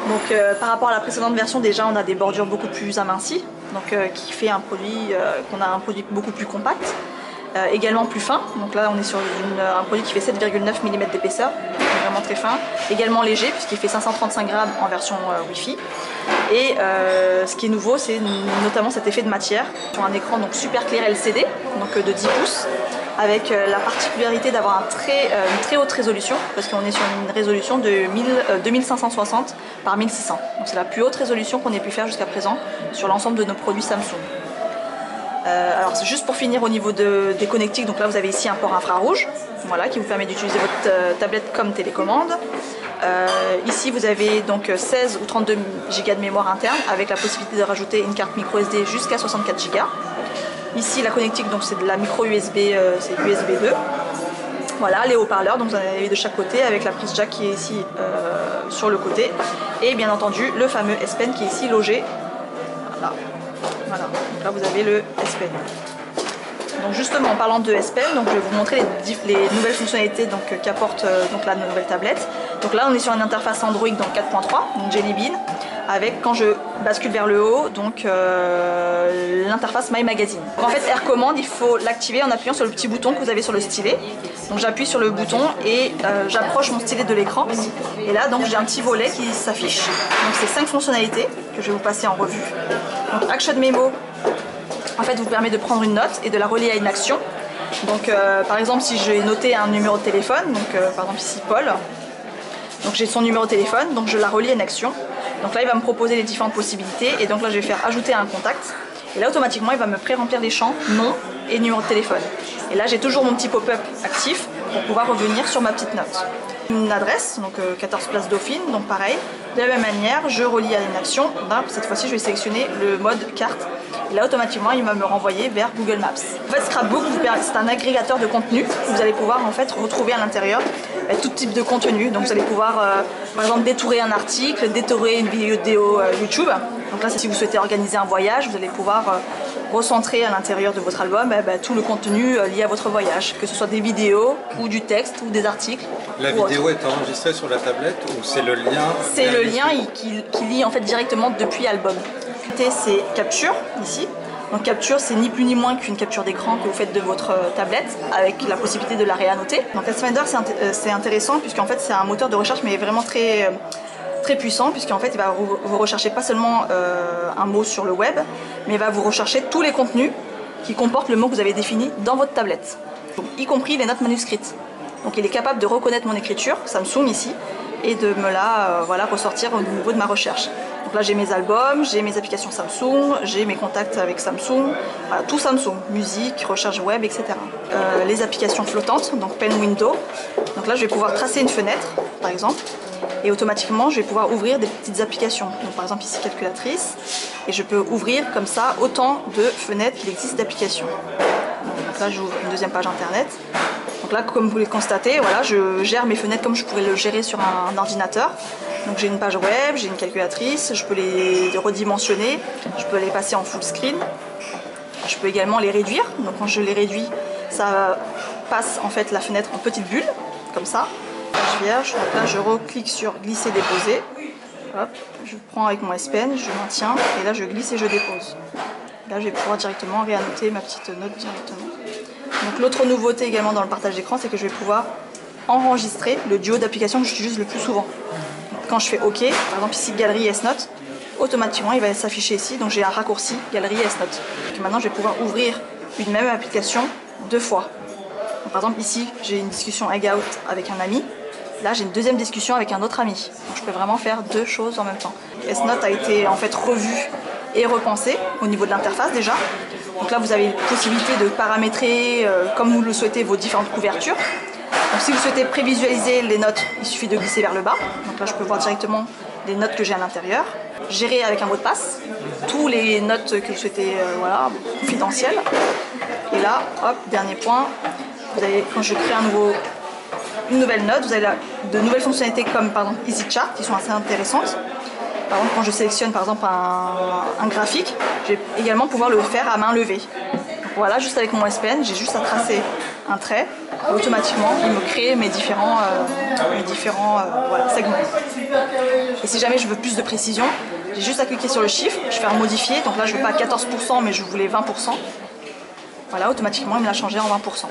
Donc par rapport à la précédente version, déjà on a des bordures beaucoup plus amincies, donc qui fait un produit qu'on a un produit beaucoup plus compact, également plus fin. Donc là on est sur un produit qui fait 7,9 mm d'épaisseur, vraiment très fin, également léger puisqu'il fait 535 grammes en version Wi-Fi. Et ce qui est nouveau, c'est notamment cet effet de matière sur un écran donc super clair LCD, donc de 10 pouces. Avec la particularité d'avoir une très haute résolution, parce qu'on est sur une résolution de 2560 par 1600. Donc c'est la plus haute résolution qu'on ait pu faire jusqu'à présent sur l'ensemble de nos produits Samsung. Alors c'est juste pour finir au niveau des connectiques, donc là vous avez ici un port infrarouge, voilà, qui vous permet d'utiliser votre tablette comme télécommande. Ici vous avez donc 16 ou 32 Go de mémoire interne avec la possibilité de rajouter une carte micro SD jusqu'à 64 Go. Ici la connectique, donc c'est de la micro USB, c'est USB 2. Voilà, les haut-parleurs, donc vous en avez de chaque côté avec la prise jack qui est ici sur le côté. Et bien entendu le fameux S Pen qui est ici logé. Voilà. Donc là vous avez le S Pen. Donc justement en parlant de S Pen, donc je vais vous montrer les nouvelles fonctionnalités qu'apporte la nouvelle tablette. Donc là on est sur une interface Android 4.3, donc Jelly Bean, avec, quand je bascule vers le haut, donc l'interface My Magazine. Donc en fait Air Command, il faut l'activer en appuyant sur le petit bouton que vous avez sur le stylet. Donc j'appuie sur le bouton et j'approche mon stylet de l'écran. Et là donc j'ai un petit volet qui s'affiche. Donc c'est 5 fonctionnalités que je vais vous passer en revue. Donc Action Memo, en fait vous permet de prendre une note et de la relier à une action. Donc par exemple si j'ai noté un numéro de téléphone, donc par exemple ici Paul, donc j'ai son numéro de téléphone, donc je la relie à une action. Donc là il va me proposer les différentes possibilités et donc là je vais faire ajouter un contact. Et là automatiquement il va me pré-remplir les champs nom et numéro de téléphone. Et là j'ai toujours mon petit pop-up actif pour pouvoir revenir sur ma petite note. Une adresse, donc 14 place Dauphine, donc pareil. De la même manière, je relie à une action. Cette fois-ci je vais sélectionner le mode carte. Et là automatiquement il va me renvoyer vers Google Maps. En fait Scrapbook c'est un agrégateur de contenu. Vous allez pouvoir en fait retrouver à l'intérieur tout type de contenu. Donc vous allez pouvoir par exemple détourer un article, détourer une vidéo YouTube. Donc là si vous souhaitez organiser un voyage, vous allez pouvoir recentrer à l'intérieur de votre album tout le contenu lié à votre voyage, que ce soit des vidéos ou du texte ou des articles. La vidéo est enregistrée sur la tablette ou c'est le lien? C'est le lien qui lie en fait directement depuis album. C'est capture ici. Donc capture, c'est ni plus ni moins qu'une capture d'écran que vous faites de votre tablette avec la possibilité de la réannoter. Donc Pathfinder c'est intéressant puisqu'en fait c'est un moteur de recherche mais vraiment très puissant, puisqu'en fait il va vous rechercher pas seulement un mot sur le web, mais il va vous rechercher tous les contenus qui comportent le mot que vous avez défini dans votre tablette, donc, y compris les notes manuscrites. Donc il est capable de reconnaître mon écriture, Samsung ici, et de me la ressortir au niveau de ma recherche. Donc là j'ai mes albums, j'ai mes applications Samsung, j'ai mes contacts avec Samsung, voilà, tout Samsung, musique, recherche web, etc. Les applications flottantes, donc Pen Window. Donc là je vais pouvoir tracer une fenêtre, par exemple, et automatiquement je vais pouvoir ouvrir des petites applications. Donc par exemple ici calculatrice, et je peux ouvrir comme ça autant de fenêtres qu'il existe d'applications. Donc là j'ouvre une deuxième page internet. Donc là comme vous le constatez, voilà, je gère mes fenêtres comme je pourrais le gérer sur un ordinateur. Donc j'ai une page web, j'ai une calculatrice, je peux les redimensionner, je peux les passer en full screen. Je peux également les réduire, donc quand je les réduis, ça passe en fait la fenêtre en petite bulle, comme ça. Page vierge, donc là je reclique sur glisser déposer. Hop, je prends avec mon S Pen, je maintiens et là je glisse et je dépose. Là je vais pouvoir directement réannoter ma petite note directement. Donc l'autre nouveauté également dans le partage d'écran, c'est que je vais pouvoir enregistrer le duo d'applications que j'utilise le plus souvent. Quand je fais OK, par exemple ici Galerie S-Note, automatiquement il va s'afficher ici, donc j'ai un raccourci Galerie S-Note. Maintenant je vais pouvoir ouvrir une même application 2 fois. Donc, par exemple ici j'ai une discussion Hangout avec un ami, là j'ai une deuxième discussion avec un autre ami. Donc je peux vraiment faire 2 choses en même temps. S-Note a été en fait revu et repensé au niveau de l'interface déjà. Donc là vous avez la possibilité de paramétrer comme vous le souhaitez vos différentes couvertures. Donc si vous souhaitez prévisualiser les notes, il suffit de glisser vers le bas. Donc là je peux voir directement les notes que j'ai à l'intérieur. Gérer avec un mot de passe tous les notes que vous souhaitez confidentielles. Et là, hop, dernier point, vous avez, quand je crée une nouvelle note, vous avez de nouvelles fonctionnalités comme par exemple Easy Chart qui sont assez intéressantes. Par exemple quand je sélectionne par exemple un graphique, je vais également pouvoir le faire à main levée. Donc voilà, juste avec mon S Pen, j'ai juste à tracer un trait, automatiquement il me crée mes différents voilà, segments. Et si jamais je veux plus de précision, j'ai juste à cliquer sur le chiffre, je fais un modifier, donc là je veux pas 14% mais je voulais 20%. Voilà, automatiquement il me l'a changé en 20%.